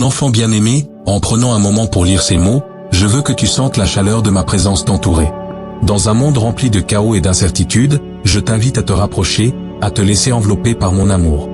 enfant bien-aimé, en prenant un moment pour lire ces mots, je veux que tu sentes la chaleur de ma présence t'entourer. Dans un monde rempli de chaos et d'incertitudes, je t'invite à te rapprocher, à te laisser envelopper par mon amour.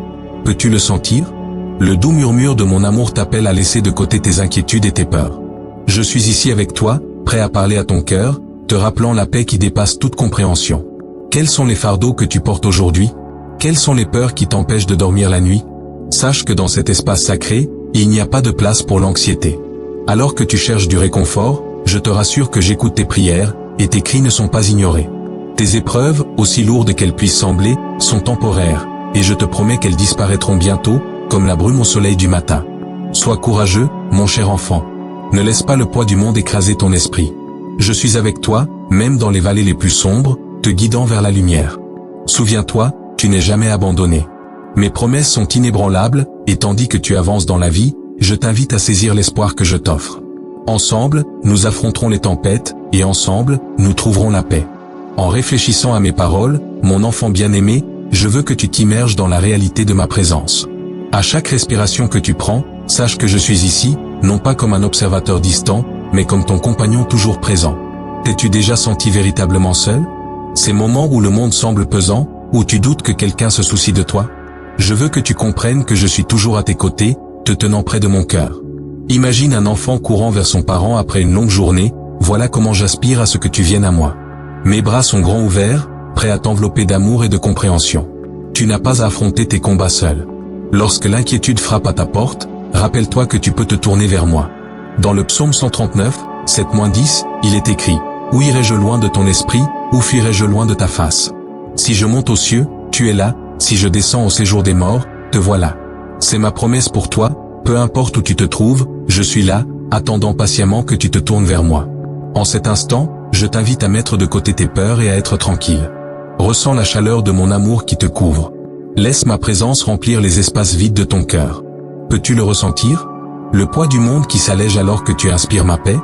Peux-tu le sentir? Le doux murmure de mon amour t'appelle à laisser de côté tes inquiétudes et tes peurs. Je suis ici avec toi, prêt à parler à ton cœur, te rappelant la paix qui dépasse toute compréhension. Quels sont les fardeaux que tu portes aujourd'hui? Quelles sont les peurs qui t'empêchent de dormir la nuit? Sache que dans cet espace sacré, il n'y a pas de place pour l'anxiété. Alors que tu cherches du réconfort, je te rassure que j'écoute tes prières, et tes cris ne sont pas ignorés. Tes épreuves, aussi lourdes qu'elles puissent sembler, sont temporaires, et je te promets qu'elles disparaîtront bientôt, comme la brume au soleil du matin. Sois courageux, mon cher enfant. Ne laisse pas le poids du monde écraser ton esprit. Je suis avec toi, même dans les vallées les plus sombres, te guidant vers la lumière. Souviens-toi, tu n'es jamais abandonné. Mes promesses sont inébranlables, et tandis que tu avances dans la vie, je t'invite à saisir l'espoir que je t'offre. Ensemble, nous affronterons les tempêtes, et ensemble, nous trouverons la paix. En réfléchissant à mes paroles, mon enfant bien-aimé, je veux que tu t'immerges dans la réalité de ma présence. À chaque respiration que tu prends, sache que je suis ici, non pas comme un observateur distant, mais comme ton compagnon toujours présent. T'es-tu déjà senti véritablement seul? Ces moments où le monde semble pesant, où tu doutes que quelqu'un se soucie de toi? Je veux que tu comprennes que je suis toujours à tes côtés, te tenant près de mon cœur. Imagine un enfant courant vers son parent après une longue journée, voilà comment j'aspire à ce que tu viennes à moi. Mes bras sont grands ouverts, prêts à t'envelopper d'amour et de compréhension. Tu n'as pas à affronter tes combats seul. Lorsque l'inquiétude frappe à ta porte, rappelle-toi que tu peux te tourner vers moi. Dans le psaume 139, 7-10, il est écrit « Où irai-je loin de ton esprit, où fuirai-je loin de ta face? Si je monte aux cieux, tu es là, si je descends au séjour des morts, te voilà. » C'est ma promesse pour toi, peu importe où tu te trouves, je suis là, attendant patiemment que tu te tournes vers moi. En cet instant, je t'invite à mettre de côté tes peurs et à être tranquille. Ressens la chaleur de mon amour qui te couvre. Laisse ma présence remplir les espaces vides de ton cœur. Peux-tu le ressentir? Le poids du monde qui s'allège alors que tu inspires ma paix?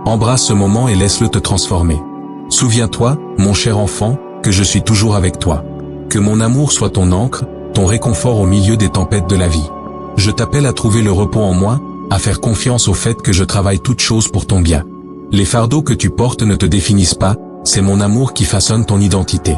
Embrasse ce moment et laisse-le te transformer. Souviens-toi, mon cher enfant, que je suis toujours avec toi. Que mon amour soit ton ancre, ton réconfort au milieu des tempêtes de la vie. Je t'appelle à trouver le repos en moi, à faire confiance au fait que je travaille toutes choses pour ton bien. Les fardeaux que tu portes ne te définissent pas, c'est mon amour qui façonne ton identité.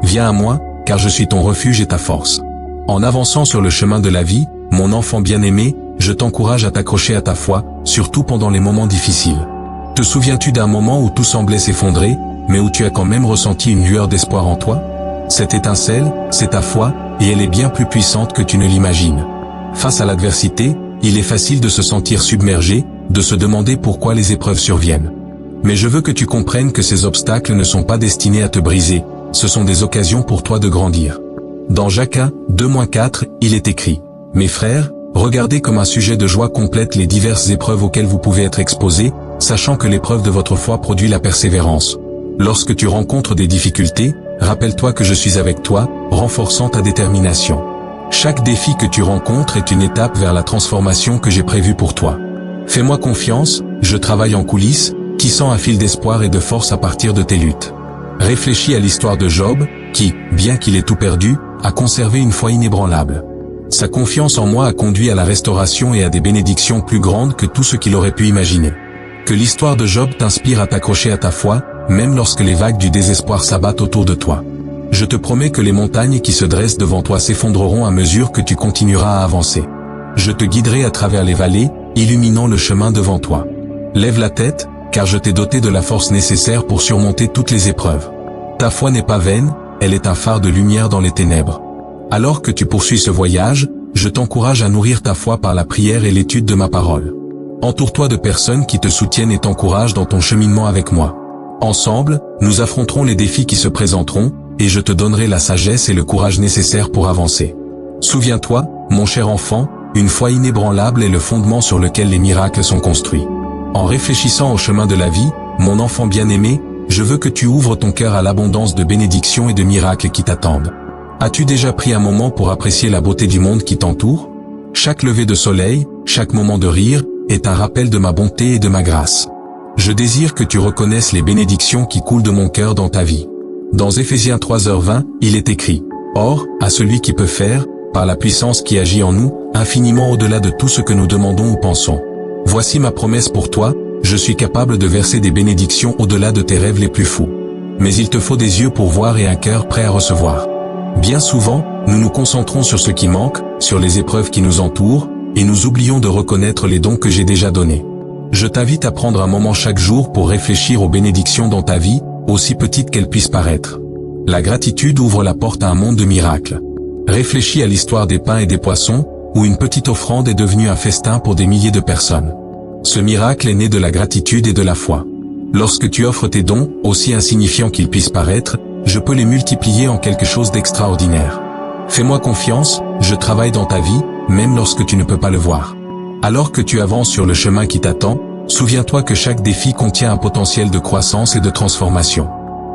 Viens à moi, car je suis ton refuge et ta force. En avançant sur le chemin de la vie, mon enfant bien-aimé, je t'encourage à t'accrocher à ta foi, surtout pendant les moments difficiles. Te souviens-tu d'un moment où tout semblait s'effondrer, mais où tu as quand même ressenti une lueur d'espoir en toi? Cette étincelle, c'est ta foi, et elle est bien plus puissante que tu ne l'imagines. Face à l'adversité, il est facile de se sentir submergé, de se demander pourquoi les épreuves surviennent. Mais je veux que tu comprennes que ces obstacles ne sont pas destinés à te briser, ce sont des occasions pour toi de grandir. Dans Jacques 2-4, il est écrit « Mes frères, regardez comme un sujet de joie complète les diverses épreuves auxquelles vous pouvez être exposés, sachant que l'épreuve de votre foi produit la persévérance. Lorsque tu rencontres des difficultés, rappelle-toi que je suis avec toi, renforçant ta détermination. Chaque défi que tu rencontres est une étape vers la transformation que j'ai prévue pour toi. Fais-moi confiance, je travaille en coulisses, tissant un fil d'espoir et de force à partir de tes luttes. Réfléchis à l'histoire de Job, qui, bien qu'il ait tout perdu, a conservé une foi inébranlable. Sa confiance en moi a conduit à la restauration et à des bénédictions plus grandes que tout ce qu'il aurait pu imaginer. Que l'histoire de Job t'inspire à t'accrocher à ta foi, même lorsque les vagues du désespoir s'abattent autour de toi. Je te promets que les montagnes qui se dressent devant toi s'effondreront à mesure que tu continueras à avancer. Je te guiderai à travers les vallées, illuminant le chemin devant toi. Lève la tête, car je t'ai doté de la force nécessaire pour surmonter toutes les épreuves. Ta foi n'est pas vaine, elle est un phare de lumière dans les ténèbres. Alors que tu poursuis ce voyage, je t'encourage à nourrir ta foi par la prière et l'étude de ma parole. Entoure-toi de personnes qui te soutiennent et t'encouragent dans ton cheminement avec moi. Ensemble, nous affronterons les défis qui se présenteront, et je te donnerai la sagesse et le courage nécessaires pour avancer. Souviens-toi, mon cher enfant, une foi inébranlable est le fondement sur lequel les miracles sont construits. En réfléchissant au chemin de la vie, mon enfant bien-aimé, je veux que tu ouvres ton cœur à l'abondance de bénédictions et de miracles qui t'attendent. As-tu déjà pris un moment pour apprécier la beauté du monde qui t'entoure? Chaque lever de soleil, chaque moment de rire, est un rappel de ma bonté et de ma grâce. Je désire que tu reconnaisses les bénédictions qui coulent de mon cœur dans ta vie. Dans Éphésiens 3h20, il est écrit « Or, à celui qui peut faire, par la puissance qui agit en nous, infiniment au-delà de tout ce que nous demandons ou pensons. Voici ma promesse pour toi, je suis capable de verser des bénédictions au-delà de tes rêves les plus fous. Mais il te faut des yeux pour voir et un cœur prêt à recevoir. Bien souvent, nous nous concentrons sur ce qui manque, sur les épreuves qui nous entourent, et nous oublions de reconnaître les dons que j'ai déjà donnés. Je t'invite à prendre un moment chaque jour pour réfléchir aux bénédictions dans ta vie, aussi petites qu'elles puissent paraître. La gratitude ouvre la porte à un monde de miracles. Réfléchis à l'histoire des pains et des poissons, où une petite offrande est devenue un festin pour des milliers de personnes. Ce miracle est né de la gratitude et de la foi. Lorsque tu offres tes dons, aussi insignifiants qu'ils puissent paraître, je peux les multiplier en quelque chose d'extraordinaire. Fais-moi confiance, je travaille dans ta vie, même lorsque tu ne peux pas le voir. Alors que tu avances sur le chemin qui t'attend, souviens-toi que chaque défi contient un potentiel de croissance et de transformation.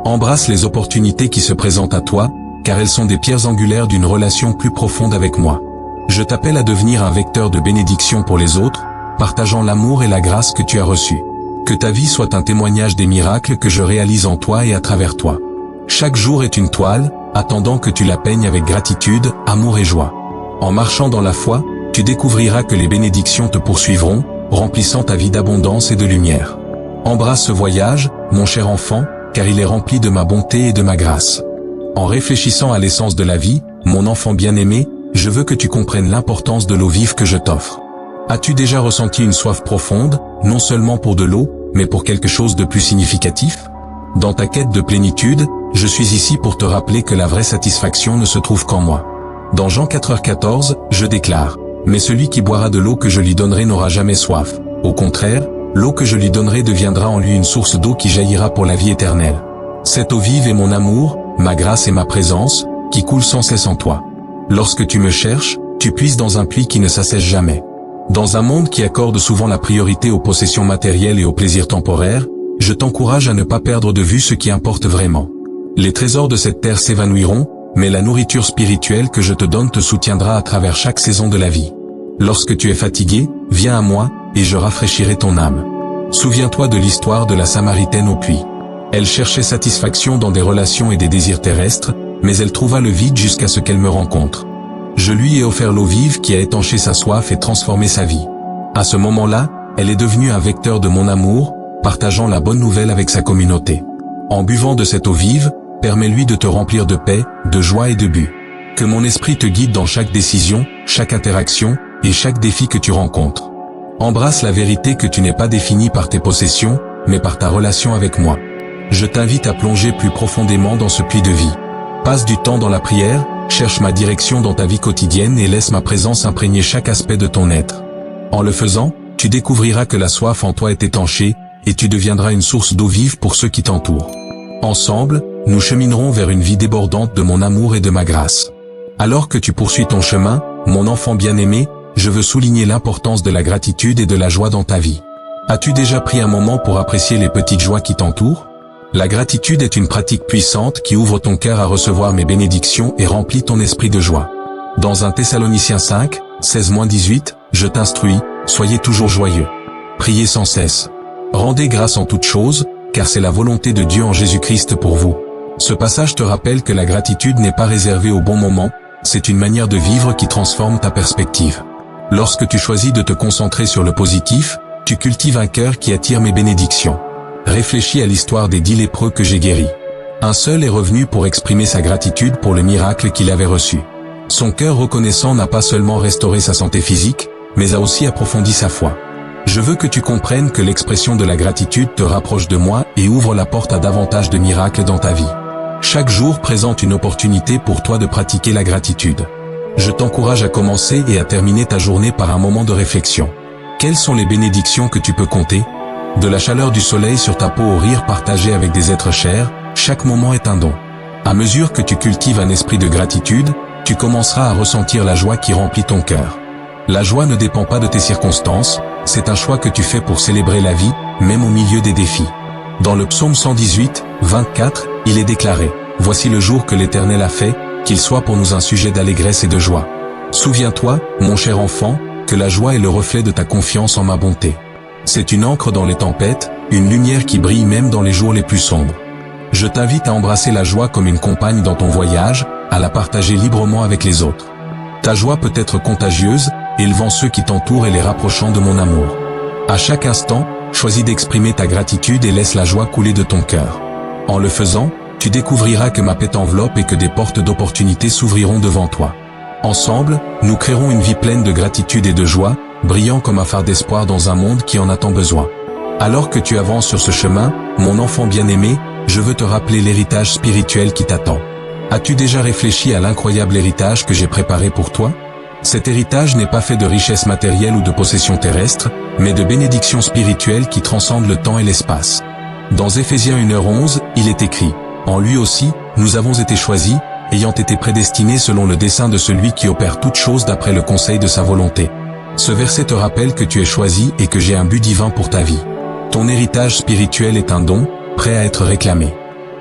Embrasse les opportunités qui se présentent à toi, car elles sont des pierres angulaires d'une relation plus profonde avec moi. Je t'appelle à devenir un vecteur de bénédiction pour les autres, partageant l'amour et la grâce que tu as reçus. Que ta vie soit un témoignage des miracles que je réalise en toi et à travers toi. Chaque jour est une toile, attendant que tu la peignes avec gratitude, amour et joie. En marchant dans la foi, tu découvriras que les bénédictions te poursuivront, remplissant ta vie d'abondance et de lumière. Embrasse ce voyage, mon cher enfant, car il est rempli de ma bonté et de ma grâce. En réfléchissant à l'essence de la vie, mon enfant bien-aimé, je veux que tu comprennes l'importance de l'eau vive que je t'offre. As-tu déjà ressenti une soif profonde, non seulement pour de l'eau, mais pour quelque chose de plus significatif? Dans ta quête de plénitude, je suis ici pour te rappeler que la vraie satisfaction ne se trouve qu'en moi. Dans Jean 4h14, je déclare: « Mais celui qui boira de l'eau que je lui donnerai n'aura jamais soif. Au contraire, l'eau que je lui donnerai deviendra en lui une source d'eau qui jaillira pour la vie éternelle. » Cette eau vive est mon amour, ma grâce et ma présence, qui coulent sans cesse en toi. Lorsque tu me cherches, tu puises dans un puits qui ne s'assèche jamais. Dans un monde qui accorde souvent la priorité aux possessions matérielles et aux plaisirs temporaires, je t'encourage à ne pas perdre de vue ce qui importe vraiment. Les trésors de cette terre s'évanouiront, mais la nourriture spirituelle que je te donne te soutiendra à travers chaque saison de la vie. Lorsque tu es fatigué, viens à moi, et je rafraîchirai ton âme. Souviens-toi de l'histoire de la Samaritaine au puits. Elle cherchait satisfaction dans des relations et des désirs terrestres, mais elle trouva le vide jusqu'à ce qu'elle me rencontre. Je lui ai offert l'eau vive qui a étanché sa soif et transformé sa vie. À ce moment-là, elle est devenue un vecteur de mon amour, partageant la bonne nouvelle avec sa communauté. En buvant de cette eau vive, permets-lui de te remplir de paix, de joie et de but. Que mon esprit te guide dans chaque décision, chaque interaction, et chaque défi que tu rencontres. Embrasse la vérité que tu n'es pas défini par tes possessions, mais par ta relation avec moi. Je t'invite à plonger plus profondément dans ce puits de vie. Passe du temps dans la prière, cherche ma direction dans ta vie quotidienne et laisse ma présence imprégner chaque aspect de ton être. En le faisant, tu découvriras que la soif en toi est étanchée, et tu deviendras une source d'eau vive pour ceux qui t'entourent. Ensemble, nous cheminerons vers une vie débordante de mon amour et de ma grâce. Alors que tu poursuis ton chemin, mon enfant bien-aimé, je veux souligner l'importance de la gratitude et de la joie dans ta vie. As-tu déjà pris un moment pour apprécier les petites joies qui t'entourent? La gratitude est une pratique puissante qui ouvre ton cœur à recevoir mes bénédictions et remplit ton esprit de joie. Dans 1 Thessaloniciens 5, 16-18, je t'instruis, soyez toujours joyeux. Priez sans cesse. Rendez grâce en toutes choses, car c'est la volonté de Dieu en Jésus-Christ pour vous. Ce passage te rappelle que la gratitude n'est pas réservée au bon moment, c'est une manière de vivre qui transforme ta perspective. Lorsque tu choisis de te concentrer sur le positif, tu cultives un cœur qui attire mes bénédictions. Réfléchis à l'histoire des 10 lépreux que j'ai guéris. Un seul est revenu pour exprimer sa gratitude pour le miracle qu'il avait reçu. Son cœur reconnaissant n'a pas seulement restauré sa santé physique, mais a aussi approfondi sa foi. Je veux que tu comprennes que l'expression de la gratitude te rapproche de moi et ouvre la porte à davantage de miracles dans ta vie. Chaque jour présente une opportunité pour toi de pratiquer la gratitude. Je t'encourage à commencer et à terminer ta journée par un moment de réflexion. Quelles sont les bénédictions que tu peux compter? De la chaleur du soleil sur ta peau au rire partagé avec des êtres chers, chaque moment est un don. À mesure que tu cultives un esprit de gratitude, tu commenceras à ressentir la joie qui remplit ton cœur. La joie ne dépend pas de tes circonstances, c'est un choix que tu fais pour célébrer la vie, même au milieu des défis. Dans le psaume 118, 24, il est déclaré: « Voici le jour que l'Éternel a fait, qu'il soit pour nous un sujet d'allégresse et de joie. » Souviens-toi, mon cher enfant, que la joie est le reflet de ta confiance en ma bonté. C'est une encre dans les tempêtes, une lumière qui brille même dans les jours les plus sombres. Je t'invite à embrasser la joie comme une compagne dans ton voyage, à la partager librement avec les autres. Ta joie peut être contagieuse, élevant ceux qui t'entourent et les rapprochant de mon amour. À chaque instant, choisis d'exprimer ta gratitude et laisse la joie couler de ton cœur. En le faisant, tu découvriras que ma paix t'enveloppe et que des portes d'opportunités s'ouvriront devant toi. Ensemble, nous créerons une vie pleine de gratitude et de joie, brillant comme un phare d'espoir dans un monde qui en a tant besoin. Alors que tu avances sur ce chemin, mon enfant bien-aimé, je veux te rappeler l'héritage spirituel qui t'attend. As-tu déjà réfléchi à l'incroyable héritage que j'ai préparé pour toi? Cet héritage n'est pas fait de richesses matérielles ou de possessions terrestres, mais de bénédictions spirituelles qui transcendent le temps et l'espace. Dans Éphésiens 1h11, il est écrit « En lui aussi, nous avons été choisis, ayant été prédestinés selon le dessein de celui qui opère toutes choses d'après le conseil de sa volonté. » Ce verset te rappelle que tu es choisi et que j'ai un but divin pour ta vie. Ton héritage spirituel est un don, prêt à être réclamé.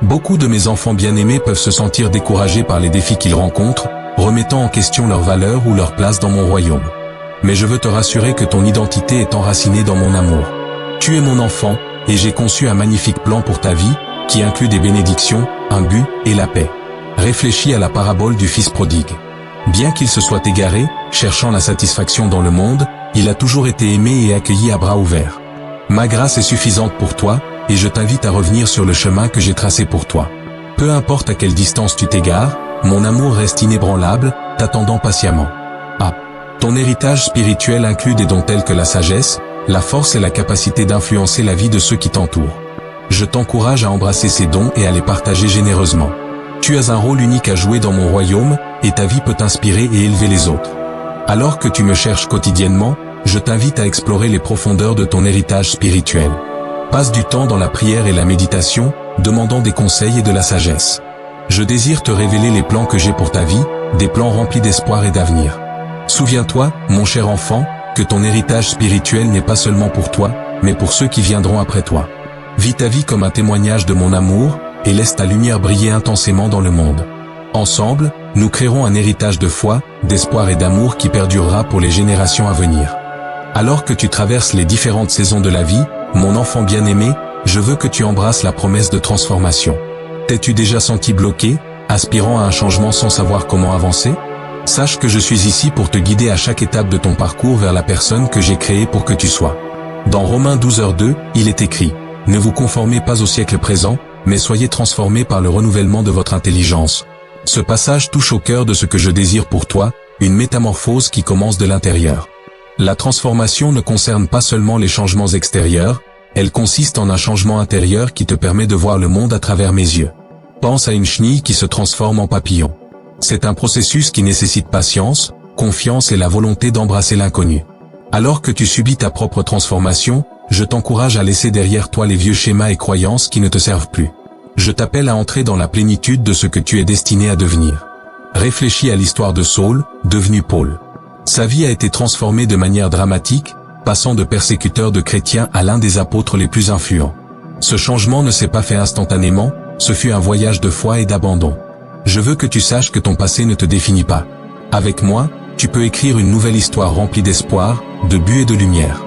Beaucoup de mes enfants bien-aimés peuvent se sentir découragés par les défis qu'ils rencontrent, remettant en question leur valeur ou leur place dans mon royaume. Mais je veux te rassurer que ton identité est enracinée dans mon amour. Tu es mon enfant, et j'ai conçu un magnifique plan pour ta vie, qui inclut des bénédictions, un but et la paix. Réfléchis à la parabole du fils prodigue. Bien qu'il se soit égaré, cherchant la satisfaction dans le monde, il a toujours été aimé et accueilli à bras ouverts. Ma grâce est suffisante pour toi, et je t'invite à revenir sur le chemin que j'ai tracé pour toi. Peu importe à quelle distance tu t'égares, mon amour reste inébranlable, t'attendant patiemment. Ah, ton héritage spirituel inclut des dons tels que la sagesse, la force et la capacité d'influencer la vie de ceux qui t'entourent. Je t'encourage à embrasser ces dons et à les partager généreusement. Tu as un rôle unique à jouer dans mon royaume, et ta vie peut inspirer et élever les autres. Alors que tu me cherches quotidiennement, je t'invite à explorer les profondeurs de ton héritage spirituel. Passe du temps dans la prière et la méditation, demandant des conseils et de la sagesse. Je désire te révéler les plans que j'ai pour ta vie, des plans remplis d'espoir et d'avenir. Souviens-toi, mon cher enfant, que ton héritage spirituel n'est pas seulement pour toi, mais pour ceux qui viendront après toi. Vis ta vie comme un témoignage de mon amour, et laisse ta lumière briller intensément dans le monde. Ensemble, nous créerons un héritage de foi, d'espoir et d'amour qui perdurera pour les générations à venir. Alors que tu traverses les différentes saisons de la vie, mon enfant bien-aimé, je veux que tu embrasses la promesse de transformation. T'es-tu déjà senti bloqué, aspirant à un changement sans savoir comment avancer? Sache que je suis ici pour te guider à chaque étape de ton parcours vers la personne que j'ai créée pour que tu sois. Dans Romains 12h2, il est écrit « Ne vous conformez pas au siècle présent, mais soyez transformés par le renouvellement de votre intelligence. » Ce passage touche au cœur de ce que je désire pour toi, une métamorphose qui commence de l'intérieur. La transformation ne concerne pas seulement les changements extérieurs, elle consiste en un changement intérieur qui te permet de voir le monde à travers mes yeux. Pense à une chenille qui se transforme en papillon. C'est un processus qui nécessite patience, confiance et la volonté d'embrasser l'inconnu. Alors que tu subis ta propre transformation, je t'encourage à laisser derrière toi les vieux schémas et croyances qui ne te servent plus. Je t'appelle à entrer dans la plénitude de ce que tu es destiné à devenir. Réfléchis à l'histoire de Saul, devenu Paul. Sa vie a été transformée de manière dramatique, passant de persécuteur de chrétiens à l'un des apôtres les plus influents. Ce changement ne s'est pas fait instantanément, ce fut un voyage de foi et d'abandon. Je veux que tu saches que ton passé ne te définit pas. Avec moi, tu peux écrire une nouvelle histoire remplie d'espoir, de but et de lumière.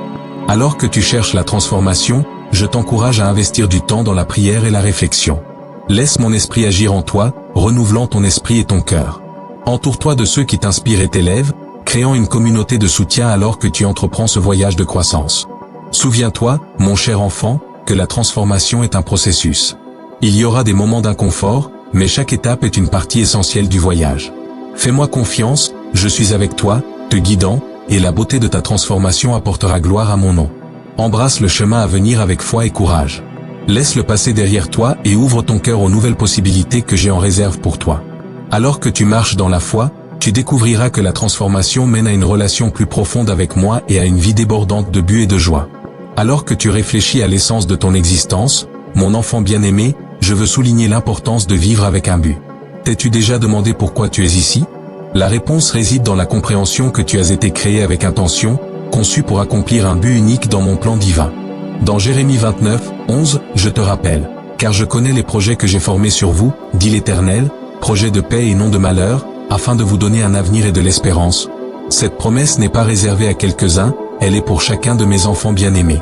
Alors que tu cherches la transformation, je t'encourage à investir du temps dans la prière et la réflexion. Laisse mon esprit agir en toi, renouvelant ton esprit et ton cœur. Entoure-toi de ceux qui t'inspirent et t'élèvent, créant une communauté de soutien alors que tu entreprends ce voyage de croissance. Souviens-toi, mon cher enfant, que la transformation est un processus. Il y aura des moments d'inconfort, mais chaque étape est une partie essentielle du voyage. Fais-moi confiance, je suis avec toi, te guidant, et la beauté de ta transformation apportera gloire à mon nom. Embrasse le chemin à venir avec foi et courage. Laisse le passé derrière toi et ouvre ton cœur aux nouvelles possibilités que j'ai en réserve pour toi. Alors que tu marches dans la foi, tu découvriras que la transformation mène à une relation plus profonde avec moi et à une vie débordante de but et de joie. Alors que tu réfléchis à l'essence de ton existence, mon enfant bien-aimé, je veux souligner l'importance de vivre avec un but. T'es-tu déjà demandé pourquoi tu es ici? La réponse réside dans la compréhension que tu as été créé avec intention, conçu pour accomplir un but unique dans mon plan divin. Dans Jérémie 29:11, je te rappelle, car je connais les projets que j'ai formés sur vous, dit l'Éternel, projets de paix et non de malheur, afin de vous donner un avenir et de l'espérance. Cette promesse n'est pas réservée à quelques-uns, elle est pour chacun de mes enfants bien-aimés.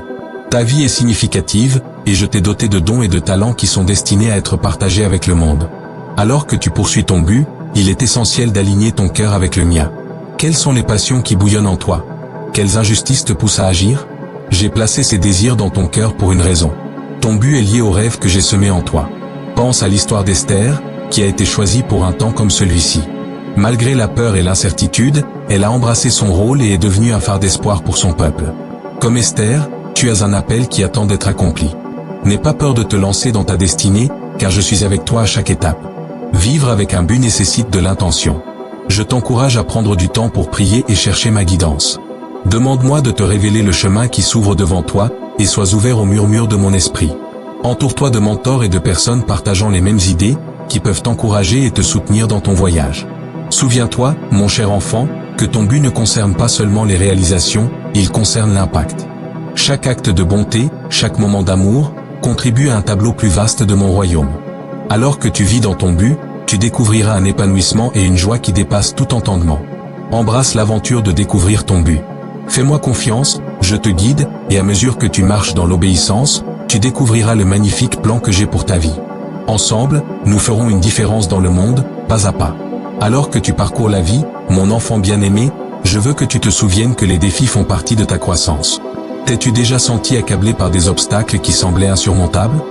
Ta vie est significative, et je t'ai doté de dons et de talents qui sont destinés à être partagés avec le monde. Alors que tu poursuis ton but, il est essentiel d'aligner ton cœur avec le mien. Quelles sont les passions qui bouillonnent en toi? Quelles injustices te poussent à agir? J'ai placé ces désirs dans ton cœur pour une raison. Ton but est lié au rêve que j'ai semé en toi. Pense à l'histoire d'Esther, qui a été choisie pour un temps comme celui-ci. Malgré la peur et l'incertitude, elle a embrassé son rôle et est devenue un phare d'espoir pour son peuple. Comme Esther, tu as un appel qui attend d'être accompli. N'aie pas peur de te lancer dans ta destinée, car je suis avec toi à chaque étape. Vivre avec un but nécessite de l'intention. Je t'encourage à prendre du temps pour prier et chercher ma guidance. Demande-moi de te révéler le chemin qui s'ouvre devant toi, et sois ouvert au murmure de mon esprit. Entoure-toi de mentors et de personnes partageant les mêmes idées, qui peuvent t'encourager et te soutenir dans ton voyage. Souviens-toi, mon cher enfant, que ton but ne concerne pas seulement les réalisations, il concerne l'impact. Chaque acte de bonté, chaque moment d'amour, contribue à un tableau plus vaste de mon royaume. Alors que tu vis dans ton but, tu découvriras un épanouissement et une joie qui dépassent tout entendement. Embrasse l'aventure de découvrir ton but. Fais-moi confiance, je te guide, et à mesure que tu marches dans l'obéissance, tu découvriras le magnifique plan que j'ai pour ta vie. Ensemble, nous ferons une différence dans le monde, pas à pas. Alors que tu parcours la vie, mon enfant bien-aimé, je veux que tu te souviennes que les défis font partie de ta croissance. T'es-tu déjà senti accablé par des obstacles qui semblaient insurmontables?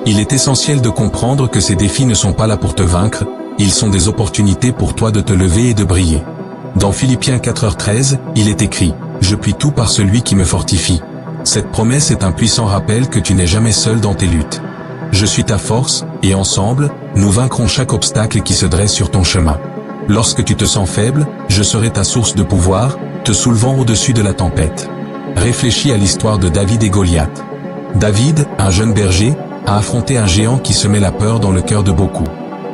Il est essentiel de comprendre que ces défis ne sont pas là pour te vaincre, ils sont des opportunités pour toi de te lever et de briller. Dans Philippiens 4h13, il est écrit « Je puis tout par celui qui me fortifie ». Cette promesse est un puissant rappel que tu n'es jamais seul dans tes luttes. Je suis ta force, et ensemble, nous vaincrons chaque obstacle qui se dresse sur ton chemin. Lorsque tu te sens faible, je serai ta source de pouvoir, te soulevant au-dessus de la tempête. Réfléchis à l'histoire de David et Goliath. David, un jeune berger, a affronté un géant qui semait la peur dans le cœur de beaucoup.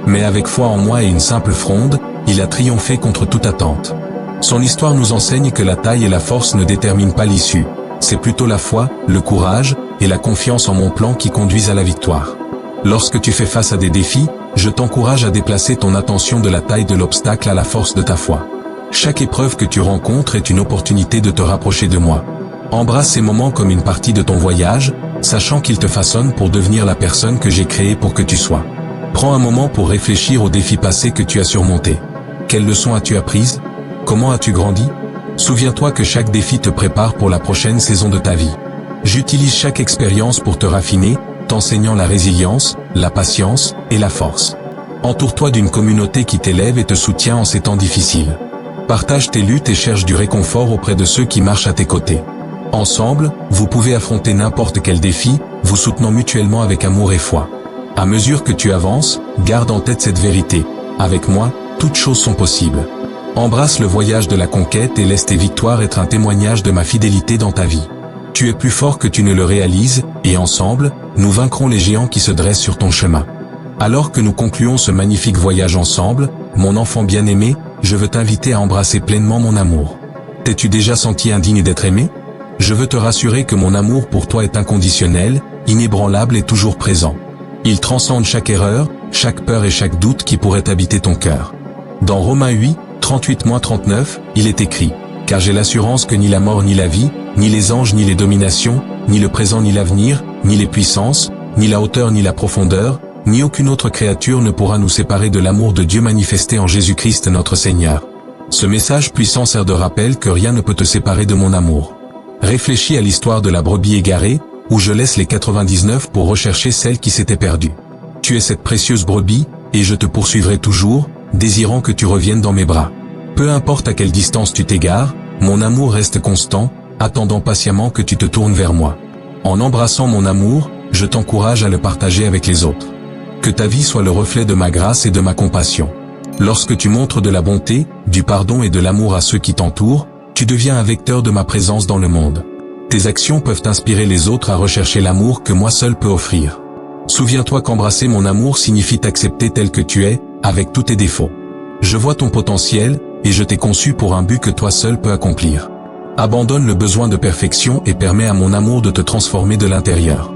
Mais avec foi en moi et une simple fronde, il a triomphé contre toute attente. Son histoire nous enseigne que la taille et la force ne déterminent pas l'issue. C'est plutôt la foi, le courage et la confiance en mon plan qui conduisent à la victoire. Lorsque tu fais face à des défis, je t'encourage à déplacer ton attention de la taille de l'obstacle à la force de ta foi. Chaque épreuve que tu rencontres est une opportunité de te rapprocher de moi. Embrasse ces moments comme une partie de ton voyage, sachant qu'ils te façonnent pour devenir la personne que j'ai créée pour que tu sois. Prends un moment pour réfléchir aux défis passés que tu as surmontés. Quelles leçons as-tu apprises? Comment as-tu grandi? Souviens-toi que chaque défi te prépare pour la prochaine saison de ta vie. J'utilise chaque expérience pour te raffiner, t'enseignant la résilience, la patience et la force. Entoure-toi d'une communauté qui t'élève et te soutient en ces temps difficiles. Partage tes luttes et cherche du réconfort auprès de ceux qui marchent à tes côtés. Ensemble, vous pouvez affronter n'importe quel défi, vous soutenant mutuellement avec amour et foi. À mesure que tu avances, garde en tête cette vérité. Avec moi, toutes choses sont possibles. Embrasse le voyage de la conquête et laisse tes victoires être un témoignage de ma fidélité dans ta vie. Tu es plus fort que tu ne le réalises, et ensemble, nous vaincrons les géants qui se dressent sur ton chemin. Alors que nous concluons ce magnifique voyage ensemble, mon enfant bien-aimé, je veux t'inviter à embrasser pleinement mon amour. T'es-tu déjà senti indigne d'être aimé? Je veux te rassurer que mon amour pour toi est inconditionnel, inébranlable et toujours présent. Il transcende chaque erreur, chaque peur et chaque doute qui pourrait habiter ton cœur. Dans Romains 8, 38-39, il est écrit « Car j'ai l'assurance que ni la mort ni la vie, ni les anges ni les dominations, ni le présent ni l'avenir, ni les puissances, ni la hauteur ni la profondeur, ni aucune autre créature ne pourra nous séparer de l'amour de Dieu manifesté en Jésus-Christ notre Seigneur. » Ce message puissant sert de rappel que rien ne peut te séparer de mon amour. Réfléchis à l'histoire de la brebis égarée, où je laisse les 99 pour rechercher celle qui s'était perdue. Tu es cette précieuse brebis, et je te poursuivrai toujours, désirant que tu reviennes dans mes bras. Peu importe à quelle distance tu t'égares, mon amour reste constant, attendant patiemment que tu te tournes vers moi. En embrassant mon amour, je t'encourage à le partager avec les autres. Que ta vie soit le reflet de ma grâce et de ma compassion. Lorsque tu montres de la bonté, du pardon et de l'amour à ceux qui t'entourent, tu deviens un vecteur de ma présence dans le monde. Tes actions peuvent inspirer les autres à rechercher l'amour que moi seul peux offrir. Souviens-toi qu'embrasser mon amour signifie t'accepter tel que tu es, avec tous tes défauts. Je vois ton potentiel, et je t'ai conçu pour un but que toi seul peux accomplir. Abandonne le besoin de perfection et permets à mon amour de te transformer de l'intérieur.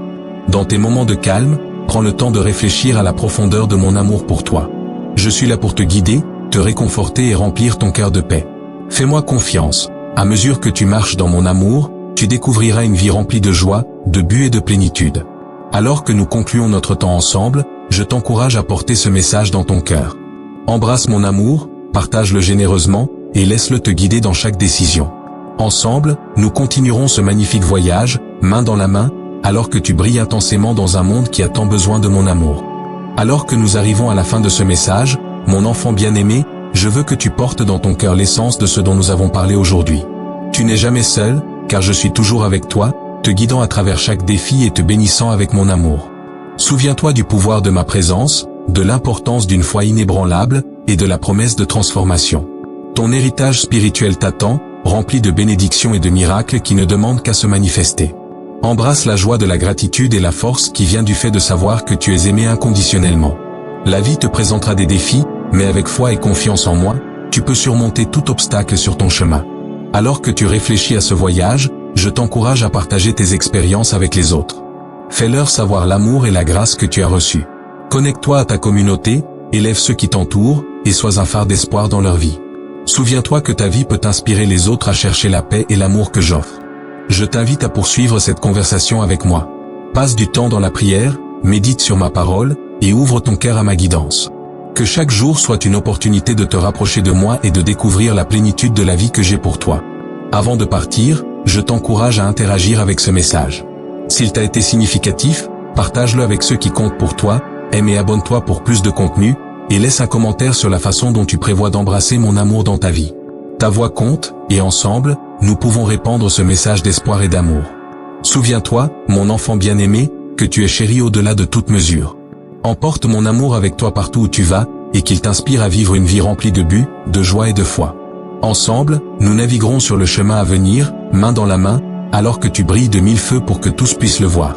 Dans tes moments de calme, prends le temps de réfléchir à la profondeur de mon amour pour toi. Je suis là pour te guider, te réconforter et remplir ton cœur de paix. Fais-moi confiance. À mesure que tu marches dans mon amour, tu découvriras une vie remplie de joie, de but et de plénitude. Alors que nous concluons notre temps ensemble, je t'encourage à porter ce message dans ton cœur. Embrasse mon amour, partage-le généreusement, et laisse-le te guider dans chaque décision. Ensemble, nous continuerons ce magnifique voyage, main dans la main, alors que tu brilles intensément dans un monde qui a tant besoin de mon amour. Alors que nous arrivons à la fin de ce message, mon enfant bien-aimé, je veux que tu portes dans ton cœur l'essence de ce dont nous avons parlé aujourd'hui. Tu n'es jamais seul, car je suis toujours avec toi, te guidant à travers chaque défi et te bénissant avec mon amour. Souviens-toi du pouvoir de ma présence, de l'importance d'une foi inébranlable, et de la promesse de transformation. Ton héritage spirituel t'attend, rempli de bénédictions et de miracles qui ne demandent qu'à se manifester. Embrasse la joie de la gratitude et la force qui vient du fait de savoir que tu es aimé inconditionnellement. La vie te présentera des défis, mais avec foi et confiance en moi, tu peux surmonter tout obstacle sur ton chemin. Alors que tu réfléchis à ce voyage, je t'encourage à partager tes expériences avec les autres. Fais-leur savoir l'amour et la grâce que tu as reçus. Connecte-toi à ta communauté, élève ceux qui t'entourent, et sois un phare d'espoir dans leur vie. Souviens-toi que ta vie peut inspirer les autres à chercher la paix et l'amour que j'offre. Je t'invite à poursuivre cette conversation avec moi. Passe du temps dans la prière, médite sur ma parole, et ouvre ton cœur à ma guidance. Que chaque jour soit une opportunité de te rapprocher de moi et de découvrir la plénitude de la vie que j'ai pour toi. Avant de partir, je t'encourage à interagir avec ce message. S'il t'a été significatif, partage-le avec ceux qui comptent pour toi, aime et abonne-toi pour plus de contenu, et laisse un commentaire sur la façon dont tu prévois d'embrasser mon amour dans ta vie. Ta voix compte, et ensemble, nous pouvons répandre ce message d'espoir et d'amour. Souviens-toi, mon enfant bien-aimé, que tu es chéri au-delà de toute mesure. Emporte mon amour avec toi partout où tu vas, et qu'il t'inspire à vivre une vie remplie de buts, de joie et de foi. Ensemble, nous naviguerons sur le chemin à venir, main dans la main, alors que tu brilles de mille feux pour que tous puissent le voir.